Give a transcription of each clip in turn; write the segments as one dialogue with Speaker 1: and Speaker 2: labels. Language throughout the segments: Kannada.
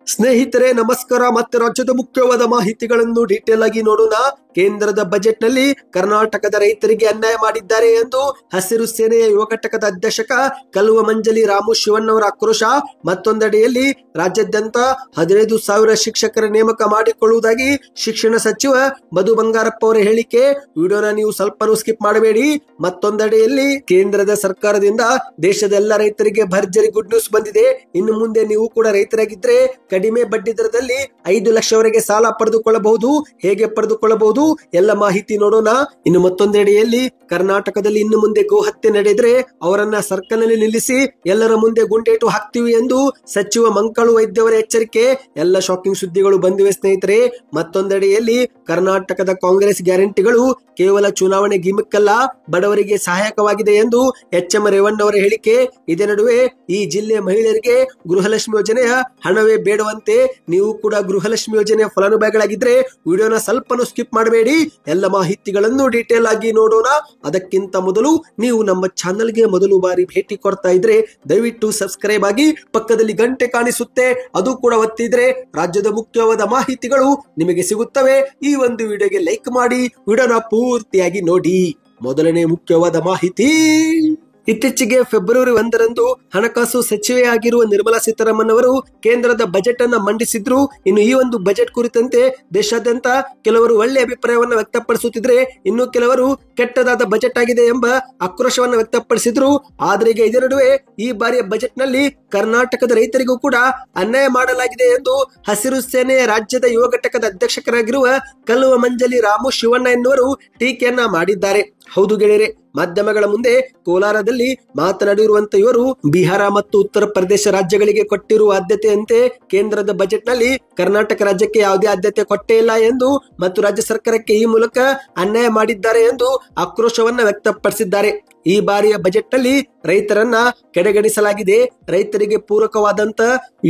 Speaker 1: ಸ್ನೇಹಿತರೆ ನಮಸ್ಕಾರ. ಮತ್ತೆ ರಾಜ್ಯದ ಮುಖ್ಯವಾದ ಮಾಹಿತಿಗಳನ್ನು ಡೀಟೇಲ್ ಆಗಿ ನೋಡೋಣ. ಕೇಂದ್ರದ ಬಜೆಟ್ ನಲ್ಲಿ ಕರ್ನಾಟಕದ ರೈತರಿಗೆ ಅನ್ಯಾಯ ಮಾಡಿದ್ದಾರೆ ಎಂದು ಹಸಿರು ಸೇನೆಯ ಯುವ ಘಟಕದ ಅಧ್ಯಕ್ಷ ಕಲ್ವಮಂಜಲಿ ರಾಮು ಶಿವಣ್ಣ ಅವರ ಆಕ್ರೋಶ. ಮತ್ತೊಂದೆಡೆಯಲ್ಲಿ ರಾಜ್ಯಾದ್ಯಂತ 15,000 ಶಿಕ್ಷಕರ ನೇಮಕ ಮಾಡಿಕೊಳ್ಳುವುದಾಗಿ ಶಿಕ್ಷಣ ಸಚಿವ ಮಧು ಬಂಗಾರಪ್ಪ ಅವರ ಹೇಳಿಕೆ. ವಿಡಿಯೋನ ನೀವು ಸ್ವಲ್ಪ ಸ್ಕಿಪ್ ಮಾಡಬೇಡಿ. ಮತ್ತೊಂದೆಡೆಯಲ್ಲಿ ಕೇಂದ್ರದ ಸರ್ಕಾರದಿಂದ ದೇಶದ ಎಲ್ಲ ರೈತರಿಗೆ ಭರ್ಜರಿ ಗುಡ್ ನ್ಯೂಸ್ ಬಂದಿದೆ. ಇನ್ನು ಮುಂದೆ ನೀವು ಕೂಡ ರೈತರಾಗಿದ್ರೆ ಕಡಿಮೆ ಬಡ್ಡಿ ದರದಲ್ಲಿ 5 ಲಕ್ಷವರೆಗೆ ಸಾಲ ಪಡೆದುಕೊಳ್ಳಬಹುದು. ಹೇಗೆ ಪಡೆದುಕೊಳ್ಳಬಹುದು ಎಲ್ಲ ಮಾಹಿತಿ ನೋಡೋಣ. ಇನ್ನು ಮತ್ತೊಂದೆಡೆಯಲ್ಲಿ ಕರ್ನಾಟಕದಲ್ಲಿ ಇನ್ನು ಮುಂದೆ ಗೋಹತ್ಯೆ ನಡೆದರೆ ಅವರನ್ನ ಸರ್ಕಲ್ ನಲ್ಲಿ ನಿಲ್ಲಿಸಿ ಎಲ್ಲರ ಮುಂದೆ ಗುಂಡೇಟು ಹಾಕ್ತೀವಿ ಎಂದು ಸಚಿವ ಮಂಕಾಳು ವೈದ್ಯ ಅವರ ಎಚ್ಚರಿಕೆ. ಎಲ್ಲ ಶಾಕಿಂಗ್ ಸುದ್ದಿಗಳು ಬಂದಿವೆ ಸ್ನೇಹಿತರೆ. ಮತ್ತೊಂದೆಡೆಯಲ್ಲಿ ಕರ್ನಾಟಕದ ಕಾಂಗ್ರೆಸ್ ಗ್ಯಾರಂಟಿಗಳು ಕೇವಲ ಚುನಾವಣೆ ಗಿಮಿಕ್ ಅಲ್ಲ, ಬಡವರಿಗೆ ಸಹಾಯಕವಾಗಿದೆ ಎಂದು ಎಚ್.ಎಂ. ರೇವಣ್ಣ ಅವರ ಹೇಳಿಕೆ. ಇದೇ ನಡುವೆ ಈ ಜಿಲ್ಲೆಯ ಮಹಿಳೆಯರಿಗೆ ಗೃಹಲಕ್ಷ್ಮಿ ಯೋಜನೆಯ ಹಣವೇ ಬೇಡವಂತೆ. ನೀವು ಕೂಡ ಗೃಹಲಕ್ಷ್ಮಿ ಯೋಜನೆಯ ಫಲಾನುಭವಿಗಳಾಗಿದ್ರೆ ವಿಡಿಯೋನ ಸ್ವಲ್ಪ ಸ್ಕಿಪ್ ಮಾಡಬೇಡಿ. ಎಲ್ಲ ಮಾಹಿತಿಗಳನ್ನು ಡೀಟೇಲ್ ಆಗಿ ನೋಡೋಣ. ಅದಕ್ಕಿಂತ ಮೊದಲು ನೀವು ನಮ್ಮ ಚಾನೆಲ್ಗೆ ಮೊದಲು ಬಾರಿ ಭೇಟಿ ಕೊಡ್ತಾ ಇದ್ರೆ ದಯವಿಟ್ಟು ಸಬ್ಸ್ಕ್ರೈಬ್ ಆಗಿ, ಪಕ್ಕದಲ್ಲಿ ಗಂಟೆ ಕಾಣಿಸುತ್ತೆ ಅದು ಕೂಡ ಒತ್ತಿದ್ರೆ ರಾಜ್ಯದ ಮುಖ್ಯವಾದ ಮಾಹಿತಿಗಳು ನಿಮಗೆ ಸಿಗುತ್ತವೆ. ಈ ಒಂದು ವಿಡಿಯೋಗೆ ಲೈಕ್ ಮಾಡಿ, ವಿಡಿಯೋನ ಪೂರ್ತಿಯಾಗಿ ನೋಡಿ. ಮೊದಲನೇ ಮುಖ್ಯವಾದ ಮಾಹಿತಿ. ಇತ್ತೀಚೆಗೆ ಫೆಬ್ರವರಿ 1ರಂದು ಹಣಕಾಸು ಸಚಿವೆಯಾಗಿರುವ ನಿರ್ಮಲಾ ಸೀತಾರಾಮನ್ ಅವರು ಕೇಂದ್ರದ ಬಜೆಟ್ ಅನ್ನ ಮಂಡಿಸಿದ್ರು. ಇನ್ನು ಈ ಒಂದು ಬಜೆಟ್ ಕುರಿತಂತೆ ದೇಶಾದ್ಯಂತ ಕೆಲವರು ಒಳ್ಳೆ ಅಭಿಪ್ರಾಯವನ್ನು ವ್ಯಕ್ತಪಡಿಸುತ್ತಿದ್ರೆ, ಇನ್ನು ಕೆಲವರು ಕೆಟ್ಟದಾದ ಬಜೆಟ್ ಆಗಿದೆ ಎಂಬ ಆಕ್ರೋಶವನ್ನು ವ್ಯಕ್ತಪಡಿಸಿದ್ರು. ಆದ್ರೆ ಈಗ ಇದರ ನಡುವೆ ಈ ಬಾರಿಯ ಬಜೆಟ್ ನಲ್ಲಿ ಕರ್ನಾಟಕದ ರೈತರಿಗೂ ಕೂಡ ಅನ್ಯಾಯ ಮಾಡಲಾಗಿದೆ ಎಂದು ಹಸಿರು ಸೇನೆಯ ರಾಜ್ಯದ ಯುವ ಘಟಕದ ಅಧ್ಯಕ್ಷರಾಗಿರುವ ಕಲ್ವಮಂಜಲಿ ರಾಮು ಶಿವಣ್ಣ ಎನ್ನುವರು ಟೀಕೆಯನ್ನ ಮಾಡಿದ್ದಾರೆ. ಹೌದು ಗೆಳೆಯರೆ, ಮಾಧ್ಯಮಗಳ ಮುಂದೆ ಕೋಲಾರದಲ್ಲಿ ಮಾತನಾಡಿರುವಂತ ಇವರು ಬಿಹಾರ ಮತ್ತು ಉತ್ತರ ಪ್ರದೇಶ ರಾಜ್ಯಗಳಿಗೆ ಕೊಟ್ಟಿರುವ ಆದ್ಯತೆಯಂತೆ ಕೇಂದ್ರದ ಬಜೆಟ್ ನಲ್ಲಿ ಕರ್ನಾಟಕ ರಾಜ್ಯಕ್ಕೆ ಯಾವುದೇ ಆದ್ಯತೆ ಕೊಟ್ಟೇ ಇಲ್ಲ ಎಂದು ಮತ್ತು ರಾಜ್ಯ ಸರ್ಕಾರಕ್ಕೆ ಈ ಮೂಲಕ ಅನ್ಯಾಯ ಮಾಡಿದ್ದಾರೆ ಎಂದು ಆಕ್ರೋಶವನ್ನ ವ್ಯಕ್ತಪಡಿಸಿದ್ದಾರೆ. ಈ ಬಾರಿಯ ಬಜೆಟ್ ನಲ್ಲಿ ರೈತರನ್ನ ಕಡೆಗಣಿಸಲಾಗಿದೆ. ರೈತರಿಗೆ ಪೂರಕವಾದಂತ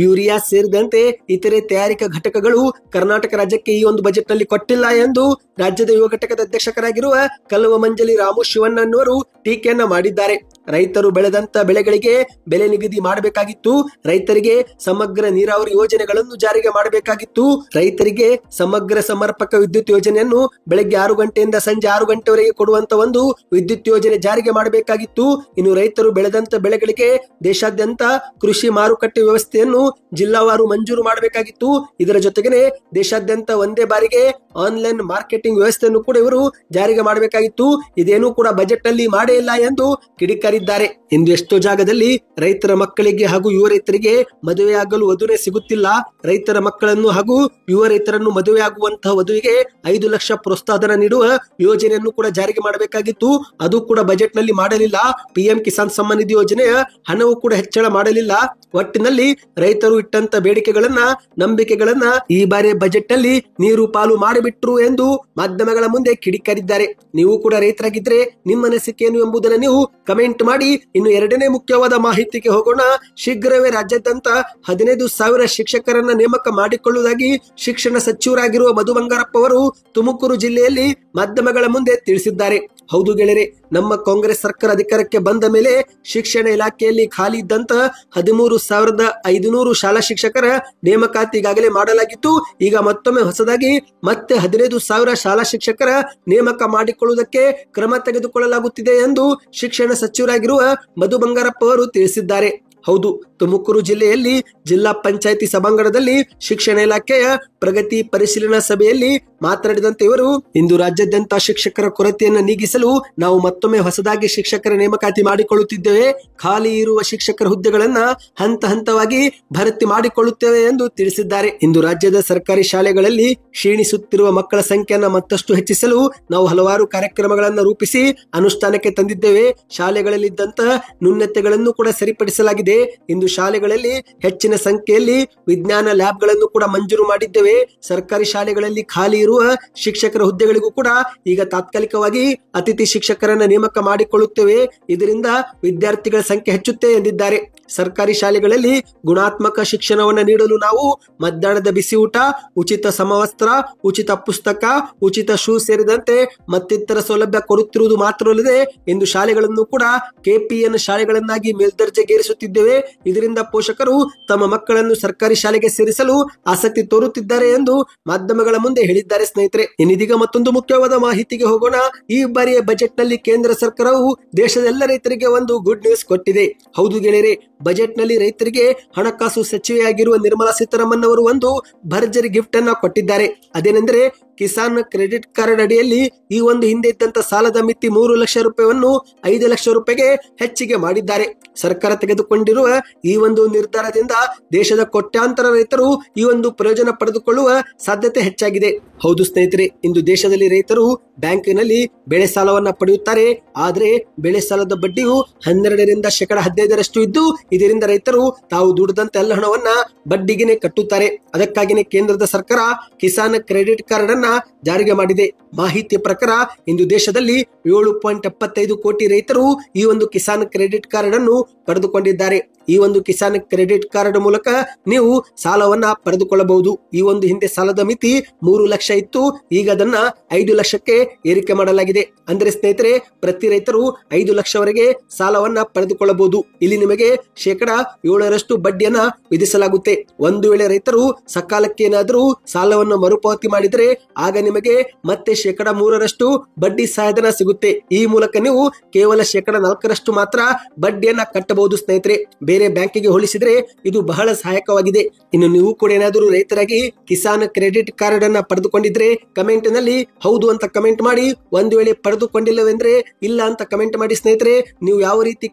Speaker 1: ಯೂರಿಯಾ ಸೇರಿದಂತೆ ಇತರೆ ತಯಾರಿಕಾ ಘಟಕಗಳು ಕರ್ನಾಟಕ ರಾಜ್ಯಕ್ಕೆ ಈ ಒಂದು ಬಜೆಟ್ ನಲ್ಲಿ ಕೊಟ್ಟಿಲ್ಲ ಎಂದು ರಾಜ್ಯದ ಯುವ ಘಟಕದ ಅಧ್ಯಕ್ಷರಾಗಿರುವ ಕಲ್ವಮಂಜಲಿ ರಾಮು ಶಿವಣ್ಣ ಅನ್ನುವರು ಟೀಕೆಯನ್ನ ಮಾಡಿದ್ದಾರೆ. ರೈತರು ಬೆಳೆದಂತ ಬೆಳೆಗಳಿಗೆ ಬೆಲೆ ನಿಗದಿ ಮಾಡಬೇಕಾಗಿತ್ತು. ರೈತರಿಗೆ ಸಮಗ್ರ ನೀರಾವರಿ ಯೋಜನೆಗಳನ್ನು ಜಾರಿಗೆ ಮಾಡಬೇಕಾಗಿತ್ತು. ರೈತರಿಗೆ ಸಮಗ್ರ ಸಮರ್ಪಕ ವಿದ್ಯುತ್ ಯೋಜನೆಯನ್ನು ಬೆಳಗ್ಗೆ 6 ಗಂಟೆಯಿಂದ ಸಂಜೆ 6 ಗಂಟೆವರೆಗೆ ಕೊಡುವಂತ ಒಂದು ವಿದ್ಯುತ್ ಯೋಜನೆ ಜಾರಿಗೆ ಮಾಡಬೇಕಾಗಿತ್ತು. ಇನ್ನು ರೈತರು ಬೆಳೆದಂತ ಬೆಳೆಗಳಿಗೆ ದೇಶಾದ್ಯಂತ ಕೃಷಿ ಮಾರುಕಟ್ಟೆ ವ್ಯವಸ್ಥೆಯನ್ನು ಜಿಲ್ಲಾವಾರು ಮಂಜೂರು ಮಾಡಬೇಕಾಗಿತ್ತು. ಇದರ ಜೊತೆಗೆ ದೇಶಾದ್ಯಂತ ಒಂದೇ ಬಾರಿಗೆ ಆನ್ಲೈನ್ ಮಾರ್ಕೆಟಿಂಗ್ ವ್ಯವಸ್ಥೆಯನ್ನು ಕೂಡ ಇವರು ಜಾರಿಗೆ ಮಾಡಬೇಕಾಗಿತ್ತು. ಇದೇನು ಕೂಡ ಬಜೆಟ್ ನಲ್ಲಿ ಮಾಡೇ ಇಲ್ಲ ಎಂದು ಕಿಡಿಕಾರಿದ್ದಾರೆ. ಇಂದು ಎಷ್ಟೋ ಜಾಗದಲ್ಲಿ ರೈತರ ಮಕ್ಕಳಿಗೆ ಹಾಗೂ ಯುವ ರೈತರಿಗೆ ಮದುವೆಯಾಗಲು ವಧುವೆ ಸಿಗುತ್ತಿಲ್ಲ. ರೈತರ ಮಕ್ಕಳನ್ನು ಹಾಗೂ ಯುವ ರೈತರನ್ನು ಮದುವೆಯಾಗುವಂತಹ ವಧುವಿಗೆ 5 ಲಕ್ಷ ಪ್ರೋತ್ಸಾಹಧನ ನೀಡುವ ಯೋಜನೆಯನ್ನು ಕೂಡ ಜಾರಿಗೆ ಮಾಡಬೇಕಾಗಿತ್ತು. ಅದು ಕೂಡ ಬಜೆಟ್ ನಲ್ಲಿ ಮಾಡಲಿಲ್ಲ. PM ಕಿಸಾನ್ ಸಮ್ಮಾನ್ ನಿಧಿ ಯೋಜನೆಯ ಹಣವು ಕೂಡ ಹೆಚ್ಚಳ ಮಾಡಲಿಲ್ಲ. ಒಟ್ಟಿನಲ್ಲಿ ರೈತರು ಇಟ್ಟಂತ ಬೇಡಿಕೆಗಳನ್ನ, ನಂಬಿಕೆಗಳನ್ನ ಈ ಬಾರಿ ಬಜೆಟ್ ನಲ್ಲಿ ನೀರು ಪಾಲು ಮಾಡಿಬಿಟ್ರು ಎಂದು ಮಾಧ್ಯಮಗಳ ಮುಂದೆ ಕಿಡಿಕಾರಿದ್ದಾರೆ. ನೀವು ಕೂಡ ರೈತರಾಗಿದ್ರೆ ನಿಮ್ಮ ಅನಿಸಿಕೆ ಏನು ಎಂಬುದನ್ನು ನೀವು ಕಮೆಂಟ್ ಮಾಡಿ. ಇನ್ನು ಎರಡನೇ ಮುಖ್ಯವಾದ ಮಾಹಿತಿಗೆ ಹೋಗೋಣ. ಶೀಘ್ರವೇ ರಾಜ್ಯಾದ್ಯಂತ 15,000 ಶಿಕ್ಷಕರನ್ನ ನೇಮಕ ಮಾಡಿಕೊಳ್ಳುವುದಾಗಿ ಶಿಕ್ಷಣ ಸಚಿವರಾಗಿರುವ ಮಧು ಬಂಗಾರಪ್ಪ ಅವರು ತುಮಕೂರು ಜಿಲ್ಲೆಯಲ್ಲಿ ಮಾಧ್ಯಮಗಳ ಮುಂದೆ ತಿಳಿಸಿದ್ದಾರೆ. ಹೌದು ಗೆಳೆಯರೆ, ನಮ್ಮ ಕಾಂಗ್ರೆಸ್ ಸರ್ಕಾರ ಅಧಿಕಾರಕ್ಕೆ ಬಂದ ಮೇಲೆ ಶಿಕ್ಷಣ ಇಲಾಖೆಯಲ್ಲಿ ಖಾಲಿ ಇದ್ದಂತ 13,500 ಶಾಲಾ ಶಿಕ್ಷಕರ ನೇಮಕಾತಿ ಈಗಾಗಲೇ ಮಾಡಲಾಗಿತ್ತು. ಈಗ ಮತ್ತೊಮ್ಮೆ ಹೊಸದಾಗಿ ಮತ್ತೆ 15,000 ಶಾಲಾ ಶಿಕ್ಷಕರ ನೇಮಕ ಮಾಡಿಕೊಳ್ಳುವುದಕ್ಕೆ ಕ್ರಮ ತೆಗೆದುಕೊಳ್ಳಲಾಗುತ್ತಿದೆ ಎಂದು ಶಿಕ್ಷಣ ಸಚಿವರಾಗಿರುವ ಮಧು ಬಂಗಾರಪ್ಪ ಅವರು ತಿಳಿಸಿದ್ದಾರೆ. ಹೌದು, ತುಮಕೂರು ಜಿಲ್ಲೆಯಲ್ಲಿ ಜಿಲ್ಲಾ ಪಂಚಾಯಿತಿ ಸಭಾಂಗಣದಲ್ಲಿ ಶಿಕ್ಷಣ ಇಲಾಖೆಯ ಪ್ರಗತಿ ಪರಿಶೀಲನಾ ಸಭೆಯಲ್ಲಿ ಮಾತನಾಡಿದಂತೆ ಇವರು, ಇಂದು ರಾಜ್ಯಾದ್ಯಂತ ಶಿಕ್ಷಕರ ಕೊರತೆಯನ್ನು ನೀಗಿಸಲು ನಾವು ಮತ್ತೊಮ್ಮೆ ಹೊಸದಾಗಿ ಶಿಕ್ಷಕರ ನೇಮಕಾತಿ ಮಾಡಿಕೊಳ್ಳುತ್ತಿದ್ದೇವೆ. ಖಾಲಿ ಇರುವ ಶಿಕ್ಷಕರ ಹುದ್ದೆಗಳನ್ನ ಹಂತ ಹಂತವಾಗಿ ಭರ್ತಿ ಮಾಡಿಕೊಳ್ಳುತ್ತೇವೆ ಎಂದು ತಿಳಿಸಿದ್ದಾರೆ. ಇಂದು ರಾಜ್ಯದ ಸರ್ಕಾರಿ ಶಾಲೆಗಳಲ್ಲಿ ಕ್ಷೀಣಿಸುತ್ತಿರುವ ಮಕ್ಕಳ ಸಂಖ್ಯೆಯನ್ನು ಮತ್ತಷ್ಟು ಹೆಚ್ಚಿಸಲು ನಾವು ಹಲವಾರು ಕಾರ್ಯಕ್ರಮಗಳನ್ನು ರೂಪಿಸಿ ಅನುಷ್ಠಾನಕ್ಕೆ ತಂದಿದ್ದೇವೆ. ಶಾಲೆಗಳಲ್ಲಿದ್ದಂತಹ ನ್ಯೂನತೆಗಳನ್ನು ಕೂಡ ಸರಿಪಡಿಸಲಾಗಿದೆ. ಇಂದು ಶಾಲೆಗಳಲ್ಲಿ ಹೆಚ್ಚಿನ ಸಂಖ್ಯೆಯಲ್ಲಿ ವಿಜ್ಞಾನ ಲ್ಯಾಬ್ಗಳನ್ನು ಕೂಡ ಮಂಜೂರು ಮಾಡಿದ್ದೇವೆ. ಸರ್ಕಾರಿ ಶಾಲೆಗಳಲ್ಲಿ ಖಾಲಿ ಇರುವ ಶಿಕ್ಷಕರ ಹುದ್ದೆಗಳಿಗೂ ಕೂಡ ಈಗ ತಾತ್ಕಾಲಿಕವಾಗಿ ಅತಿಥಿ ಶಿಕ್ಷಕರನ್ನ ನೇಮಕ ಮಾಡಿಕೊಳ್ಳುತ್ತೇವೆ. ಇದರಿಂದ ವಿದ್ಯಾರ್ಥಿಗಳ ಸಂಖ್ಯೆ ಹೆಚ್ಚುತ್ತೆ ಎಂದಿದ್ದಾರೆ. ಸರ್ಕಾರಿ ಶಾಲೆಗಳಲ್ಲಿ ಗುಣಾತ್ಮಕ ಶಿಕ್ಷಣವನ್ನು ನೀಡಲು ನಾವು ಮಧ್ಯಾಹ್ನದ ಬಿಸಿ ಊಟ, ಉಚಿತ ಸಮವಸ್ತ್ರ, ಉಚಿತ ಪುಸ್ತಕ, ಉಚಿತ ಶೂ ಸೇರಿದಂತೆ ಮತ್ತಿತರ ಸೌಲಭ್ಯ ಕೊಡುತ್ತಿರುವುದು ಮಾತ್ರವಲ್ಲದೆ ಇಂದು ಶಾಲೆಗಳನ್ನು ಕೂಡ ಕೆಪಿಎನ್ ಶಾಲೆಗಳನ್ನಾಗಿ ಮೇಲ್ದರ್ಜೆಗೇರಿಸುತ್ತಿದ್ದೇವೆ. ಇದರಿಂದ ಪೋಷಕರು ತಮ್ಮ ಮಕ್ಕಳನ್ನು ಸರ್ಕಾರಿ ಶಾಲೆಗೆ ಸೇರಿಸಲು ಆಸಕ್ತಿ ತೋರುತ್ತಿದ್ದಾರೆ ಎಂದು ಮಾಧ್ಯಮಗಳ ಮುಂದೆ ಹೇಳಿದ್ದಾರೆ. ಸ್ನೇಹಿತರೆ, ಇನ್ನಿದೀಗ ಮತ್ತೊಂದು ಮುಖ್ಯವಾದ ಮಾಹಿತಿಗೆ ಹೋಗೋಣ. ಈ ಬಾರಿಯ ಬಜೆಟ್ ನಲ್ಲಿ ಕೇಂದ್ರ ಸರ್ಕಾರವು ದೇಶದ ಎಲ್ಲ ರೈತರಿಗೆ ಒಂದು ಗುಡ್ ನ್ಯೂಸ್ ಕೊಟ್ಟಿದೆ. ಹೌದು ಗೆಳೆಯರೆ, ಬಜೆಟ್ ನಲ್ಲಿ ರೈತರಿಗೆ ಹಣಕಾಸು ಸಚಿವೆಯಾಗಿರುವ ನಿರ್ಮಲಾ ಸೀತಾರಾಮನ್ ಅವರು ಒಂದು ಭರ್ಜರಿ ಗಿಫ್ಟ್ ಅನ್ನ ಕೊಟ್ಟಿದ್ದಾರೆ. ಅದೇನೆಂದರೆ ಕಿಸಾನ್ ಕ್ರೆಡಿಟ್ ಕಾರ್ಡ್ ಅಡಿಯಲ್ಲಿ ಈ ಒಂದು ಹಿಂದೆ ಇದ್ದಂತ ಸಾಲದ ಮಿತಿ 3 ಲಕ್ಷ ರೂಪಾಯಿಯನ್ನು 5 ಲಕ್ಷ ರೂಪಾಯಿಗೆ ಹೆಚ್ಚಿಗೆ ಮಾಡಿದ್ದಾರೆ. ಸರ್ಕಾರ ತೆಗೆದುಕೊಂಡಿರುವ ಈ ಒಂದು ನಿರ್ಧಾರದಿಂದ ದೇಶದ ಕೋಟ್ಯಾಂತರ ರೈತರು ಈ ಒಂದು ಪ್ರಯೋಜನ ಪಡೆದುಕೊಳ್ಳುವ ಸಾಧ್ಯತೆ ಹೆಚ್ಚಾಗಿದೆ. ಹೌದು ಸ್ನೇಹಿತರೆ, ಇಂದು ದೇಶದಲ್ಲಿ ರೈತರು ಬ್ಯಾಂಕಿನಲ್ಲಿ ಬೆಳೆ ಸಾಲವನ್ನ ಪಡೆಯುತ್ತಾರೆ. ಆದ್ರೆ ಬೆಳೆ ಸಾಲದ ಬಡ್ಡಿಯು 12ರಿಂದ 15% ಇದ್ದು ಇದರಿಂದ ರೈತರು ತಾವು ದುಡಿದಂತ ಎಲ್ಲ ಹಣವನ್ನ ಬಡ್ಡಿಗೆನೆ ಕಟ್ಟುತ್ತಾರೆ. ಅದಕ್ಕಾಗಿನೇ ಕೇಂದ್ರದ ಸರ್ಕಾರ ಕಿಸಾನ್ ಕ್ರೆಡಿಟ್ ಕಾರ್ಡ್ ಅನ್ನ ಜಾರಿಗೆ ಮಾಡಿದೆ. ಮಾಹಿತಿಯ ಪ್ರಕಾರ ಇಂದು ದೇಶದಲ್ಲಿ 7.75 ಕೋಟಿ ರೈತರು ಈ ಒಂದು ಕಿಸಾನ್ ಕ್ರೆಡಿಟ್ ಕಾರ್ಡ್ ಅನ್ನು ಪಡೆದುಕೊಂಡಿದ್ದಾರೆ. ಈ ಒಂದು ಕಿಸಾನ್ ಕ್ರೆಡಿಟ್ ಕಾರ್ಡ್ ಮೂಲಕ ನೀವು ಸಾಲವನ್ನ ಪಡೆದುಕೊಳ್ಳಬಹುದು. ಈ ಒಂದು ಹಿಂದೆ ಸಾಲದ ಮಿತಿ 3 ಲಕ್ಷ ಇತ್ತು, ಈಗ ಅದನ್ನ 5 ಲಕ್ಷಕ್ಕೆ ಏರಿಕೆ ಮಾಡಲಾಗಿದೆ. ಅಂದ್ರೆ ಸ್ನೇಹಿತರೆ, ಪ್ರತಿ ರೈತರು 5 ಲಕ್ಷವರೆಗೆ ಸಾಲವನ್ನ ಪಡೆದುಕೊಳ್ಳಬಹುದು. ಇಲ್ಲಿ ನಿಮಗೆ 7% ಬಡ್ಡಿಯನ್ನ ವಿಧಿಸಲಾಗುತ್ತೆ. ಒಂದು ವೇಳೆ ರೈತರು ಸಕಾಲಕ್ಕೆ ಏನಾದರೂ ಸಾಲವನ್ನು ಮರುಪಾವತಿ ಮಾಡಿದರೆ ಆಗ ನಿಮಗೆ ಮತ್ತೆ 3% ಬಡ್ಡಿ ಸಹಾಯಧನ ಸಿಗುತ್ತೆ. ಈ ಮೂಲಕ ನೀವು ಕೇವಲ 4% ಮಾತ್ರ ಬಡ್ಡಿಯನ್ನ ಕಟ್ಟಬಹುದು. ಸ್ನೇಹಿತರೆ, ಬೇರೆ ಬ್ಯಾಂಕಿಗೆ ಹೋಲಿಸಿದ್ರೆ ಇದು ಬಹಳ ಸಹಾಯಕವಾಗಿದೆ. ಇನ್ನು ನೀವು ಕೂಡ ಏನಾದರೂ ರೈತರಾಗಿ ಕಿಸಾನ್ ಕ್ರೆಡಿಟ್ ಕಾರ್ಡ್ ಅನ್ನ ಪಡೆದುಕೊಂಡಿದ್ರೆ ಕಮೆಂಟ್ ನಲ್ಲಿ ಹೌದು ಅಂತ ಕಮೆಂಟ್ ಮಾಡಿ. ಒಂದು ವೇಳೆ ಪಡೆದುಕೊಂಡಿಲ್ಲವೆಂದ್ರೆ ಇಲ್ಲ ಅಂತ ಕಮೆಂಟ್ ಮಾಡಿ. ಸ್ನೇಹಿತರೆ, ನೀವು ಯಾವ ರೀತಿ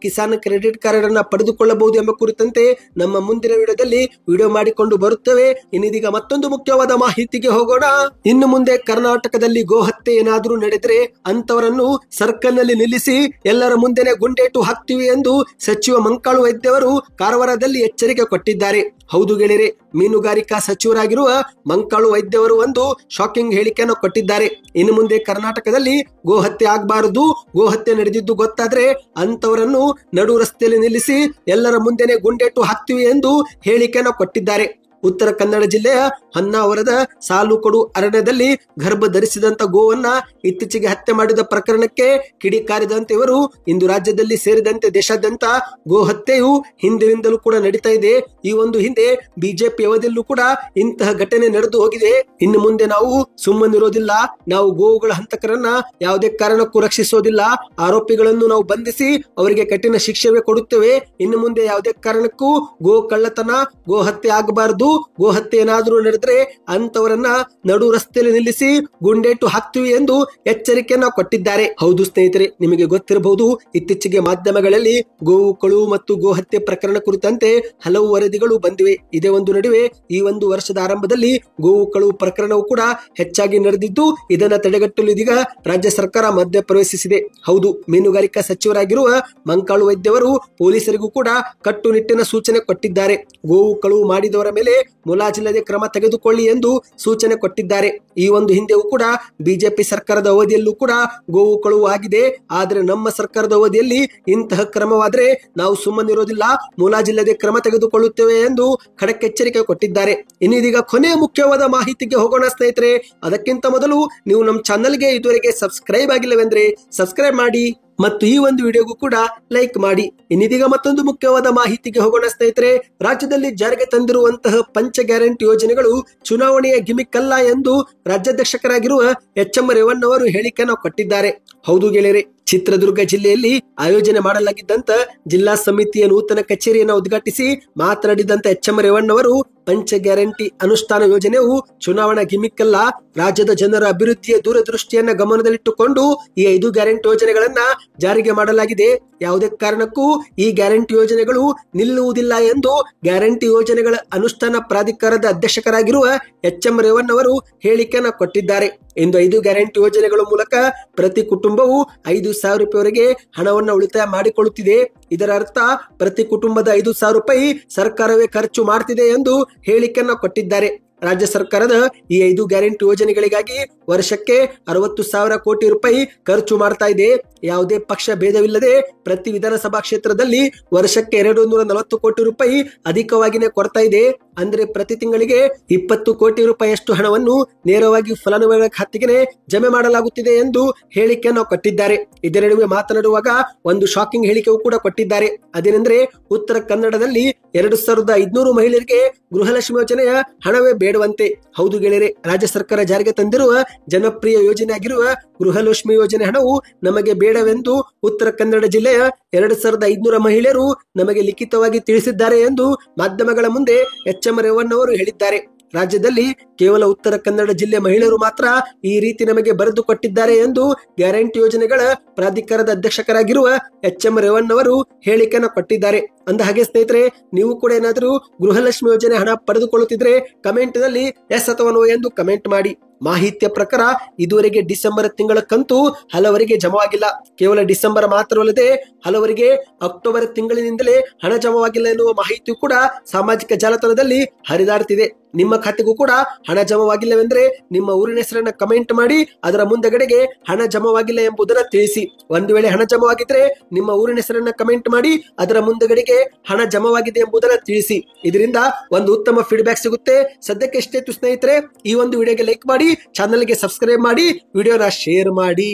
Speaker 1: ಕಿಸಾನ್ ಕ್ರೆಡಿಟ್ ಕಾರ್ಡ್ ಅನ್ನ ಪಡೆದುಕೊಳ್ಳಬಹುದು ಎಂಬ ಕುರಿತಂತೆ ನಮ್ಮ ಮುಂದಿನ ವಿಡಿಯೋದಲ್ಲಿ ವಿಡಿಯೋ ಮಾಡಿಕೊಂಡು ಬರುತ್ತೇವೆ. ಇನ್ನಿದೀಗ ಮತ್ತೊಂದು ಮುಖ್ಯವಾದ ಮಾಹಿತಿಗೆ ಹೋಗೋಣ. ಇನ್ನು ಮುಂದೆ ಕರ್ನಾಟಕದಲ್ಲಿ ಗೋಹತ್ಯೆ ಏನಾದರೂ ನಡೆದರೆ ಅಂತವರನ್ನು ಸರ್ಕಲ್ ನಲ್ಲಿ ನಿಲ್ಲಿಸಿ ಎಲ್ಲರ ಮುಂದೆನೆ ಗುಂಡೇಟು ಹಾಕ್ತಿವಿ ಎಂದು ಸಚಿವ ಮಂಕಾಳು ವೈದ್ಯವರು ಕಾರವಾರದಲ್ಲಿ ಎಚ್ಚರಿಕೆ ಕೊಟ್ಟಿದ್ದಾರೆ. ಹೌದು ಗೆಳೆಯರೆ, ಮೀನುಗಾರಿಕಾ ಸಚಿವರಾಗಿರುವ ಮಂಕಾಳು ವೈದ್ಯವರು ಒಂದು ಶಾಕಿಂಗ್ ಹೇಳಿಕೆಯನ್ನು ಕೊಟ್ಟಿದ್ದಾರೆ. ಇನ್ನು ಮುಂದೆ ಕರ್ನಾಟಕದಲ್ಲಿ ಗೋಹತ್ಯೆ ಆಗಬಾರದು, ಗೋಹತ್ಯೆ ನಡೆದಿದ್ದು ಗೊತ್ತಾದ್ರೆ ಅಂತವರನ್ನು ನಡು ರಸ್ತೆಯಲ್ಲಿ ನಿಲ್ಲಿಸಿ ಎಲ್ಲರ ಮುಂದೆನೆ ಗುಂಡೇಟು ಹಾಕ್ತಿವಿ ಎಂದು ಹೇಳಿಕೆಯನ್ನು ಕೊಟ್ಟಿದ್ದಾರೆ. ಉತ್ತರ ಕನ್ನಡ ಜಿಲ್ಲೆಯ ಹೊನ್ನಾವರದ ಸಾಲುಕೊಡು ಅರಣ್ಯದಲ್ಲಿ ಗರ್ಭ ಧರಿಸಿದಂತ ಗೋವನ್ನ ಇತ್ತೀಚೆಗೆ ಹತ್ಯೆ ಮಾಡಿದ ಪ್ರಕರಣಕ್ಕೆ ಕಿಡಿಕಾರಿದಂತೆ ಇವರು ಇಂದು ರಾಜ್ಯದಲ್ಲಿ ಸೇರಿದಂತೆ ದೇಶಾದ್ಯಂತ ಗೋ ಹತ್ಯೆಯು ಹಿಂದಿನಿಂದಲೂ ಕೂಡ ನಡೀತಾ ಇದೆ. ಈ ಒಂದು ಹಿಂದೆ ಬಿಜೆಪಿ ಅವಧಿಯಲ್ಲೂ ಕೂಡ ಇಂತಹ ಘಟನೆ ನಡೆದು ಹೋಗಿದೆ. ಇನ್ನು ಮುಂದೆ ನಾವು ಸುಮ್ಮನಿರೋದಿಲ್ಲ. ನಾವು ಗೋವುಗಳ ಹಂತಕರನ್ನ ಯಾವುದೇ ಕಾರಣಕ್ಕೂ ರಕ್ಷಿಸೋದಿಲ್ಲ. ಆರೋಪಿಗಳನ್ನು ನಾವು ಬಂಧಿಸಿ ಅವರಿಗೆ ಕಠಿಣ ಶಿಕ್ಷೆ ಕೊಡುತ್ತೇವೆ. ಇನ್ನು ಮುಂದೆ ಯಾವುದೇ ಕಾರಣಕ್ಕೂ ಗೋ ಕಳ್ಳತನ, ಗೋ ಹತ್ಯೆ ಆಗಬಾರದು. ಗೋ ಹತ್ಯೆ ಏನಾದರೂ ನಡೆದ್ರೆ ಅಂತವರನ್ನ ನಡು ರಸ್ತೆಯಲ್ಲಿ ನಿಲ್ಲಿಸಿ ಗುಂಡೇಟು ಹಾಕ್ತೀವಿ ಎಂದು ಎಚ್ಚರಿಕೆಯನ್ನ ಕೊಟ್ಟಿದ್ದಾರೆ. ಹೌದು ಸ್ನೇಹಿತರೆ, ನಿಮಗೆ ಗೊತ್ತಿರಬಹುದು, ಇತ್ತೀಚೆಗೆ ಮಾಧ್ಯಮಗಳಲ್ಲಿ ಗೋವು ಕಳುವು ಮತ್ತು ಗೋ ಹತ್ಯೆ ಪ್ರಕರಣ ಕುರಿತಂತೆ ಹಲವು ವರದಿಗಳು ಬಂದಿವೆ. ಇದೇ ಒಂದು ನಡುವೆ ಈ ಒಂದು ವರ್ಷದ ಆರಂಭದಲ್ಲಿ ಗೋವು ಕಳುವು ಪ್ರಕರಣವು ಕೂಡ ಹೆಚ್ಚಾಗಿ ನಡೆದಿದ್ದು ಇದನ್ನ ತಡೆಗಟ್ಟಲು ಇದೀಗ ರಾಜ್ಯ ಸರ್ಕಾರ ಮಧ್ಯ ಪ್ರವೇಶಿಸಿದೆ. ಹೌದು, ಮೀನುಗಾರಿಕಾ ಸಚಿವರಾಗಿರುವ ಮಂಕಾಳು ವೈದ್ಯವರು ಪೊಲೀಸರಿಗೂ ಕೂಡ ಕಟ್ಟುನಿಟ್ಟಿನ ಸೂಚನೆ ಕೊಟ್ಟಿದ್ದಾರೆ. ಗೋವು ಕಳುವು ಮಾಡಿದವರ ಮೇಲೆ ಮುಲಾಜಿಲ್ಲದೆ ಕ್ರಮ ತೆಗೆದುಕೊಳ್ಳಿ ಎಂದು ಸೂಚನೆ ಕೊಟ್ಟಿದ್ದಾರೆ. ಈ ಒಂದು ಹಿಂದೆಯೂ ಕೂಡ ಬಿಜೆಪಿ ಸರ್ಕಾರದ ಅವಧಿಯಲ್ಲೂ ಕೂಡ ಗೋವು ಕಳುವು ಆಗಿದೆ. ಆದರೆ ನಮ್ಮ ಸರ್ಕಾರದ ಅವಧಿಯಲ್ಲಿ ಇಂತಹ ಕ್ರಮವಾದರೆ ನಾವು ಸುಮ್ಮನಿರೋದಿಲ್ಲ, ಮುಲಾಜಿಲ್ಲದೆ ಕ್ರಮ ತೆಗೆದುಕೊಳ್ಳುತ್ತೇವೆ ಎಂದು ಖಡಕ್ ಎಚ್ಚರಿಕೆ ಕೊಟ್ಟಿದ್ದಾರೆ. ಇನ್ನೀಗ ಕೊನೆಯ ಮುಖ್ಯವಾದ ಮಾಹಿತಿಗೆ ಹೋಗೋಣ ಸ್ನೇಹಿತರೆ. ಅದಕ್ಕಿಂತ ಮೊದಲು ನೀವು ನಮ್ಮ ಚಾನೆಲ್ಗೆ ಇದುವರೆಗೆ ಸಬ್ಸ್ಕ್ರೈಬ್ ಆಗಿಲ್ಲವೆಂದ್ರೆ ಸಬ್ಸ್ಕ್ರೈಬ್ ಮಾಡಿ ಮತ್ತು ಈ ಒಂದು ವಿಡಿಯೋಗೂ ಕೂಡ ಲೈಕ್ ಮಾಡಿ. ಇನ್ನಿದೀಗ ಮತ್ತೊಂದು ಮುಖ್ಯವಾದ ಮಾಹಿತಿಗೆ ಹೋಗೋಣ ಸ್ನೇಹಿತರೆ. ರಾಜ್ಯದಲ್ಲಿ ಜಾರಿಗೆ ತಂದಿರುವಂತಹ ಪಂಚ ಗ್ಯಾರಂಟಿ ಯೋಜನೆಗಳು ಚುನಾವಣೆಯ ಗಿಮಿಕ್ ಅಲ್ಲ ಎಂದು ರಾಜ್ಯಾಧ್ಯಕ್ಷರಾಗಿರುವ ಎಚ್.ಎಂ. ರೇವಣ್ಣವರು ಹೇಳಿಕೆಯನ್ನು ಕೊಟ್ಟಿದ್ದಾರೆ. ಹೌದು ಗೆಳೆಯರೆ, ಚಿತ್ರದುರ್ಗ ಜಿಲ್ಲೆಯಲ್ಲಿ ಆಯೋಜನೆ ಮಾಡಲಾಗಿದ್ದಂತ ಜಿಲ್ಲಾ ಸಮಿತಿಯ ನೂತನ ಕಚೇರಿಯನ್ನು ಉದ್ಘಾಟಿಸಿ ಮಾತನಾಡಿದಂತ ಎಚ್.ಎಂ. ರೇವಣ್ಣವರು ಪಂಚ ಗ್ಯಾರಂಟಿ ಅನುಷ್ಠಾನ ಯೋಜನೆಯು ಚುನಾವಣಾ ಗಿಮಿಕ್ ಅಲ್ಲ, ರಾಜ್ಯದ ಜನರ ಅಭಿವೃದ್ಧಿಯ ದೂರದೃಷ್ಟಿಯನ್ನ ಗಮನದಲ್ಲಿಟ್ಟುಕೊಂಡು ಈ 5 ಗ್ಯಾರಂಟಿ ಯೋಜನೆಗಳನ್ನ ಜಾರಿಗೆ ಮಾಡಲಾಗಿದೆ. ಯಾವುದೇ ಕಾರಣಕ್ಕೂ ಈ ಗ್ಯಾರಂಟಿ ಯೋಜನೆಗಳು ನಿಲ್ಲುವುದಿಲ್ಲ ಎಂದು ಗ್ಯಾರಂಟಿ ಯೋಜನೆಗಳ ಅನುಷ್ಠಾನ ಪ್ರಾಧಿಕಾರದ ಅಧ್ಯಕ್ಷರಾಗಿರುವ ಎಚ್.ಎಂ. ರೇವಣ್ಣವರು ಹೇಳಿಕೆಯನ್ನು ಕೊಟ್ಟಿದ್ದಾರೆ. ಇಂದು 5 ಗ್ಯಾರಂಟಿ ಯೋಜನೆಗಳ ಮೂಲಕ ಪ್ರತಿ ಕುಟುಂಬವು 5,000 ರೂಪಾಯಿವರೆಗೆ ಹಣವನ್ನು ಉಳಿತಾಯ ಮಾಡಿಕೊಳ್ಳುತ್ತಿದೆ. ಇದರ ಅರ್ಥ ಪ್ರತಿ ಕುಟುಂಬದ 5,000 ರೂಪಾಯಿ ಸರ್ಕಾರವೇ ಖರ್ಚು ಮಾಡ್ತಿದೆ ಎಂದು ಹೇಳಿಕೆಯನ್ನು ಕೊಟ್ಟಿದ್ದಾರೆ. ರಾಜ್ಯ ಸರ್ಕಾರದ ಈ 5 ಗ್ಯಾರಂಟಿ ಯೋಜನೆಗಳಿಗಾಗಿ ವರ್ಷಕ್ಕೆ 60,000 ಕೋಟಿ ರೂಪಾಯಿ ಖರ್ಚು ಮಾಡ್ತಾ ಇದೆ. ಯಾವುದೇ ಪಕ್ಷ ಭೇದವಿಲ್ಲದೆ ಪ್ರತಿ ವಿಧಾನಸಭಾ ಕ್ಷೇತ್ರದಲ್ಲಿ ವರ್ಷಕ್ಕೆ 240 ಕೋಟಿ ರೂಪಾಯಿ ಅಧಿಕವಾಗಿನೇ ಕೊಡ್ತಾ ಇದೆ. ಅಂದ್ರೆ ಪ್ರತಿ ತಿಂಗಳಿಗೆ 20 ಕೋಟಿ ರೂಪಾಯಿಯಷ್ಟು ಹಣವನ್ನು ನೇರವಾಗಿ ಫಲಾನುಭವಿಗಳ ಖಾತೆಗೆ ಜಮೆ ಮಾಡಲಾಗುತ್ತಿದೆ ಎಂದು ಹೇಳಿಕೆಯನ್ನು ಕೊಟ್ಟಿದ್ದಾರೆ. ಇದರ ನಡುವೆ ಮಾತನಾಡುವಾಗ ಒಂದು ಶಾಕಿಂಗ್ ಹೇಳಿಕೆಯೂ ಕೂಡ ಕೊಟ್ಟಿದ್ದಾರೆ. ಅದೇನೆಂದ್ರೆ ಉತ್ತರ ಕನ್ನಡದಲ್ಲಿ 2,500 ಮಹಿಳೆಯರಿಗೆ ಗೃಹಲಕ್ಷ್ಮಿ ಯೋಜನೆಯ ಹಣವೇ ಬೇಡವಂತೆ. ಹೌದು ಗೆಳೆಯರೆ, ರಾಜ್ಯ ಸರ್ಕಾರ ಜಾರಿಗೆ ತಂದಿರುವ ಜನಪ್ರಿಯ ಯೋಜನೆ ಆಗಿರುವ ಗೃಹಲಕ್ಷ್ಮಿ ಯೋಜನೆ ಹಣವು ನಮಗೆ ಬೇಡವೆಂದು ಉತ್ತರ ಕನ್ನಡ ಜಿಲ್ಲೆಯ 2,500 ಮಹಿಳೆಯರು ನಮಗೆ ಲಿಖಿತವಾಗಿ ತಿಳಿಸಿದ್ದಾರೆ ಎಂದು ಮಾಧ್ಯಮಗಳ ಮುಂದೆ ಎಚ್.ಎಂ. ರೇವಣ್ಣವರು ಹೇಳಿದ್ದಾರೆ. ರಾಜ್ಯದಲ್ಲಿ ಕೇವಲ ಉತ್ತರ ಕನ್ನಡ ಜಿಲ್ಲೆ ಮಹಿಳೆಯರು ಮಾತ್ರ ಈ ರೀತಿ ನಮಗೆ ಬರೆದು ಕೊಟ್ಟಿದ್ದಾರೆ ಎಂದು ಗ್ಯಾರಂಟಿ ಯೋಜನೆಗಳ ಪ್ರಾಧಿಕಾರದ ಅಧ್ಯಕ್ಷರಾಗಿರುವ ಎಚ್.ಎಂ. ರೇವಣ್ಣವರು ಹೇಳಿಕೆಯನ್ನು ಕೊಟ್ಟಿದ್ದಾರೆ. ಅಂದ ಹಾಗೆ ಸ್ನೇಹಿತರೆ, ನೀವು ಕೂಡ ಏನಾದರೂ ಗೃಹಲಕ್ಷ್ಮಿ ಯೋಜನೆ ಹಣ ಪಡೆದುಕೊಳ್ಳುತ್ತಿದ್ರೆ ಕಮೆಂಟ್ ನಲ್ಲಿ ಎಸ್ ಅಥವಾ ನೋ ಎಂದು ಕಮೆಂಟ್ ಮಾಡಿ. ಮಾಹಿತಿಯ ಪ್ರಕಾರ ಇದುವರೆಗೆ ಡಿಸೆಂಬರ್ ತಿಂಗಳ ಕಂತು ಹಲವರಿಗೆ ಜಮವಾಗಿಲ್ಲ. ಕೇವಲ ಡಿಸೆಂಬರ್ ಮಾತ್ರವಲ್ಲದೆ ಹಲವರಿಗೆ ಅಕ್ಟೋಬರ್ ತಿಂಗಳಿನಿಂದಲೇ ಹಣ ಜಮವಾಗಿಲ್ಲ ಎನ್ನುವ ಮಾಹಿತಿಯು ಕೂಡ ಸಾಮಾಜಿಕ ಜಾಲತಾಣದಲ್ಲಿ ಹರಿದಾಡ್ತಿದೆ. ನಿಮ್ಮ ಖಾತೆಗೂ ಕೂಡ ಹಣ ಜಮವಾಗಿಲ್ಲವೆಂದ್ರೆ ನಿಮ್ಮ ಊರಿನ ಹೆಸರನ್ನ ಕಮೆಂಟ್ ಮಾಡಿ ಅದರ ಮುಂದಗಡೆಗೆ ಹಣ ಜಮವಾಗಿಲ್ಲ ಎಂಬುದನ್ನು ತಿಳಿಸಿ. ಒಂದು ವೇಳೆ ಹಣ ಜಮವಾಗಿದ್ರೆ ನಿಮ್ಮ ಊರಿನ ಹೆಸರನ್ನ ಕಮೆಂಟ್ ಮಾಡಿ ಅದರ ಮುಂದಗಡೆಗೆ ಹಣ ಜಮವಾಗಿದೆ ಎಂಬುದನ್ನು ತಿಳಿಸಿ. ಇದರಿಂದ ಒಂದು ಉತ್ತಮ ಫೀಡ್ಬ್ಯಾಕ್ ಸಿಗುತ್ತೆ. ಸದ್ಯಕ್ಕೆ ಇಷ್ಟೇ ಸ್ನೇಹಿತರೆ, ಈ ಒಂದು ವಿಡಿಯೋಗೆ ಲೈಕ್ ಮಾಡಿ, ಚಾನಲ್ಗೆ ಸಬ್ಸ್ಕ್ರೈಬ್ ಮಾಡಿ, ವಿಡಿಯೋನ ಶೇರ್ ಮಾಡಿ.